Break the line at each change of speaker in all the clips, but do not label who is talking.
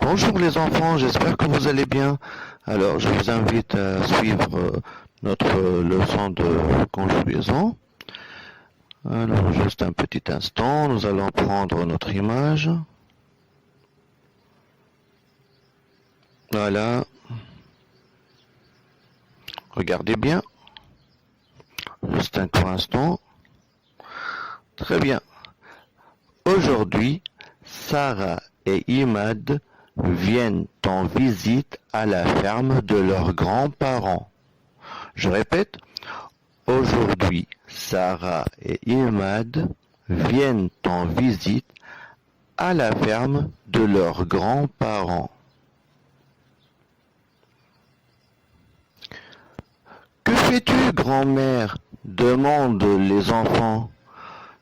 Bonjour les enfants, j'espère que vous allez bien. Alors, je vous invite à suivre notre leçon de conjugaison. Alors, juste un petit instant, nous allons prendre notre image. Voilà. Regardez bien. Juste un court instant. Très bien. Aujourd'hui, Sarah et Imad viennent en visite à la ferme de leurs grands-parents. Je répète, aujourd'hui, Sarah et Imad viennent en visite à la ferme de leurs grands-parents. Que fais-tu, grand-mère? Demandent les enfants.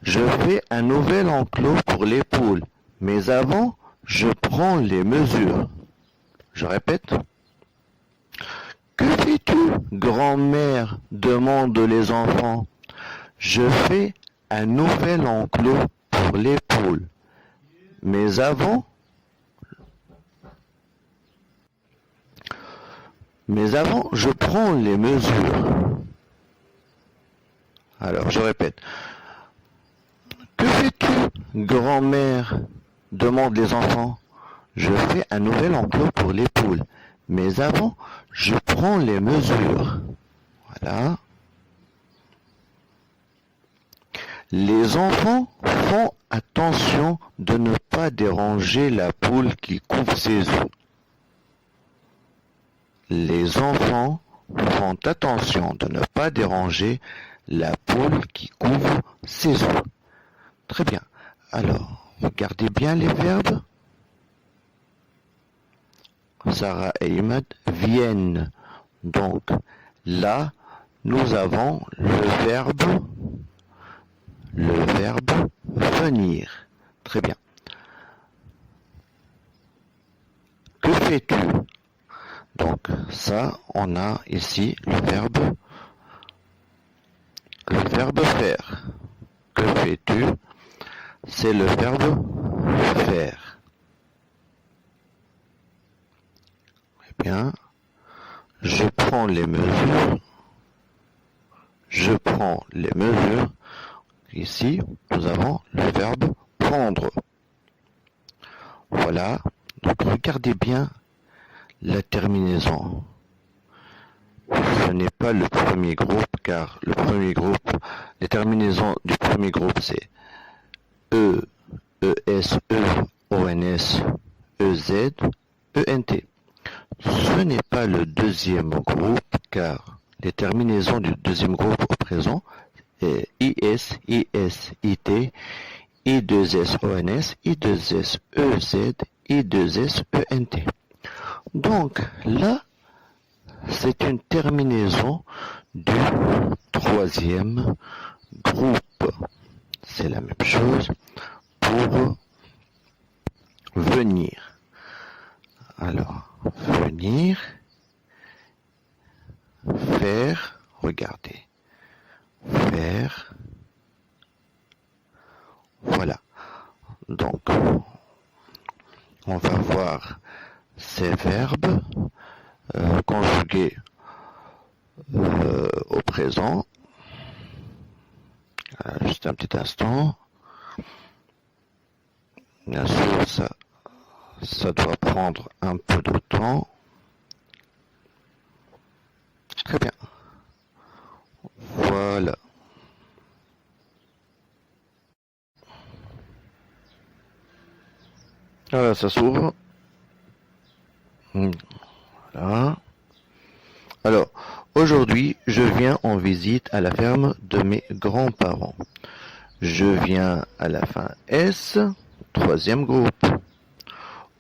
Je fais un nouvel enclos pour les poules, mais avant, je prends les mesures. Je répète. Que fais-tu, grand-mère? Demandent les enfants. Je fais un nouvel enclos pour les poules, mais avant, je prends les mesures. Alors, je répète. Que fais-tu, grand-mère? Demandent les enfants. Je fais un nouvel enclos pour les poules, mais avant, je prends les mesures. Voilà. Les enfants font attention de ne pas déranger la poule qui couve ses œufs. Les enfants font attention de ne pas déranger la poule qui couve ses œufs. Très bien. Alors, regardez bien les verbes. Sarah et Imad viennent. Donc, là, nous avons le verbe venir. Très bien. Que fais-tu? Donc, ça, on a ici le verbe faire. Que fais-tu? C'est le verbe faire. Eh bien, je prends les mesures. Je prends les mesures. Ici, nous avons le verbe prendre. Voilà. Donc, regardez bien la terminaison. Ce n'est pas le premier groupe, car le premier groupe, les terminaisons du premier groupe, c'est E, ES, ONS, EZ, ENT. Ce n'est pas le deuxième groupe, car les terminaisons du deuxième groupe au présent est IS, IS, IT, I2S, ONS, I2S, EZ, I2S, ENT. Donc là, c'est une terminaison du troisième groupe. C'est la même chose pour venir. Alors, venir, faire, regardez, faire, voilà. Donc, on va voir ces verbes conjugués au présent. Juste un petit instant. Bien sûr, ça doit prendre un peu de temps. Très bien. Voilà. Voilà, ça s'ouvre. Voilà. Alors, aujourd'hui, je viens en visite à la ferme de mes grands-parents. Je viens à la fin S, troisième groupe.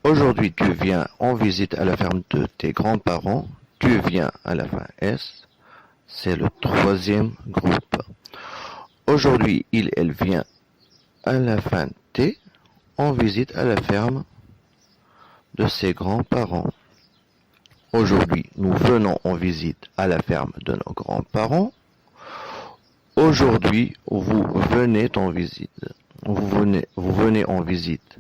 Aujourd'hui, tu viens en visite à la ferme de tes grands-parents. Tu viens à la fin S, c'est le troisième groupe. Aujourd'hui, elle vient à la fin T, en visite à la ferme de ses grands-parents. Aujourd'hui, nous venons en visite à la ferme de nos grands-parents. Aujourd'hui, vous venez en visite. Vous venez en visite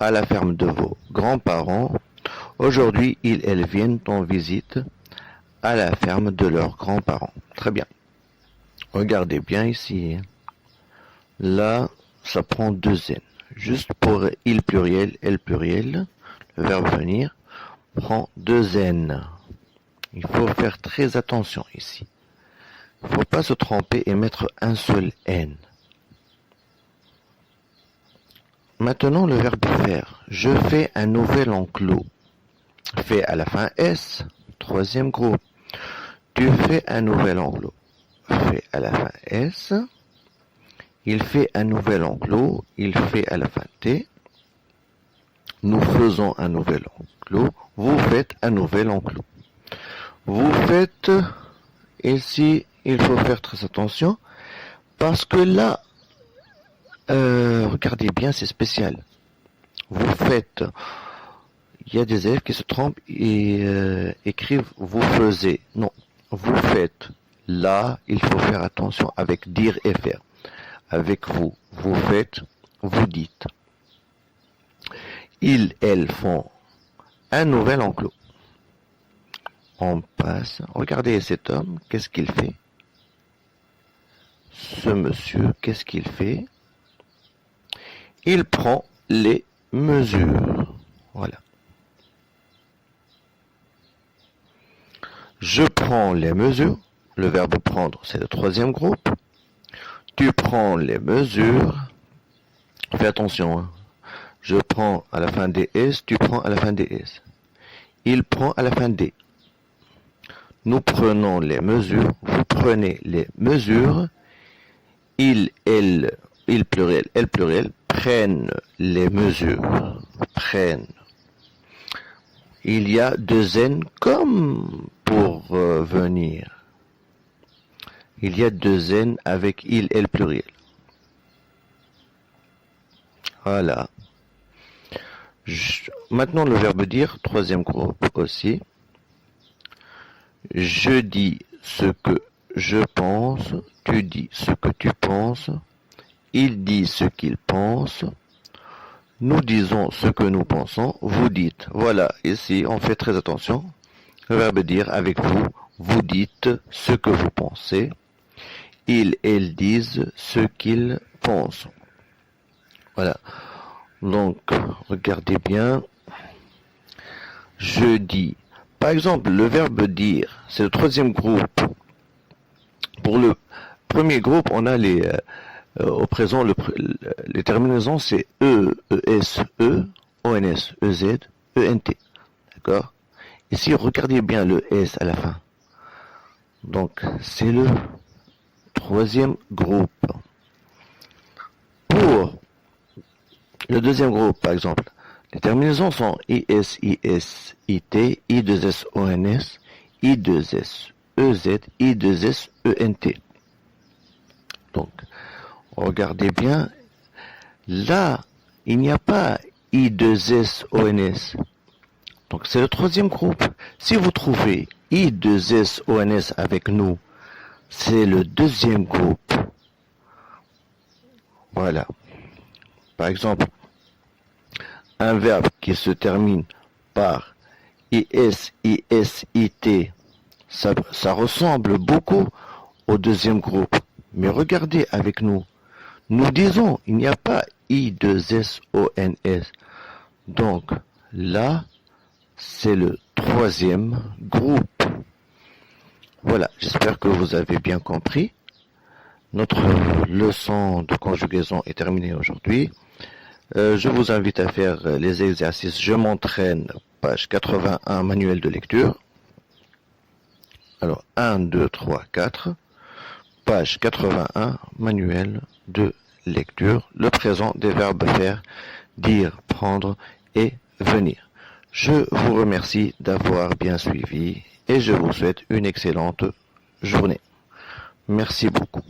à la ferme de vos grands-parents. Aujourd'hui, elles viennent en visite à la ferme de leurs grands-parents. Très bien. Regardez bien ici. Là, ça prend deux N. Juste pour il pluriel, elle pluriel, le verbe venir prend deux N. Il faut faire très attention ici. Il ne faut pas se tromper et mettre un seul N. Maintenant, le verbe faire. Je fais un nouvel enclos. Fait à la fin S, troisième groupe. Tu fais un nouvel enclos. Fait à la fin S. Il fait un nouvel enclos. Il fait à la fin T. Nous faisons un nouvel enclos. Vous faites un nouvel enclos. Vous faites, ici, il faut faire très attention, parce que là, regardez bien, c'est spécial. Vous faites, il y a des élèves qui se trompent et écrivent vous faisiez. Non, vous faites. Là, il faut faire attention avec dire et faire. Avec vous, vous faites, vous dites. Ils, elles font un nouvel enclos. On passe. Regardez cet homme, qu'est-ce qu'il fait? Ce monsieur, qu'est-ce qu'il fait? Il prend les mesures. Voilà. Je prends les mesures. Le verbe prendre, c'est le troisième groupe. Tu prends les mesures. Fais attention. Hein. Je prends à la fin des S, tu prends à la fin des S. Il prend à la fin des. Nous prenons les mesures. Vous prenez les mesures. Il, elle, il pluriel, elle pluriel, prennent les mesures. Prennent. Il y a deux N comme pour venir. Il y a deux N avec il, elle pluriel. Voilà. Maintenant le verbe dire, troisième groupe aussi. Je dis ce que je pense, tu dis ce que tu penses, il dit ce qu'il pense, nous disons ce que nous pensons, vous dites. Voilà, ici on fait très attention. Le verbe dire avec vous, vous dites ce que vous pensez, ils, elles disent ce qu'ils pensent. Voilà. Donc, regardez bien. Je dis. Par exemple, le verbe dire, c'est le troisième groupe. Pour le premier groupe, on a au présent, les terminaisons, c'est E, ES, E, ONS, EZ, ENT. D'accord? Ici, regardez bien le S à la fin. Donc, c'est le troisième groupe. Pour le deuxième groupe, par exemple, les terminaisons sont IS, IS, IT, I2S, ONS, I2S, EZ, I2S, ENT. Donc, regardez bien, là, il n'y a pas I2S, ONS. Donc, c'est le troisième groupe. Si vous trouvez I2S, ONS avec nous, c'est le deuxième groupe. Voilà. Par exemple, un verbe qui se termine par IS, IS, IT, ça ressemble beaucoup au deuxième groupe. Mais regardez avec nous. Nous disons, il n'y a pas I2S, ONS. Donc, là, c'est le troisième groupe. Voilà, j'espère que vous avez bien compris. Notre leçon de conjugaison est terminée aujourd'hui. Je vous invite à faire les exercices. Je m'entraîne, page 81, manuel de lecture. Alors, 1, 2, 3, 4. Page 81, manuel de lecture. Le présent des verbes faire, dire, prendre et venir. Je vous remercie d'avoir bien suivi et je vous souhaite une excellente journée. Merci beaucoup.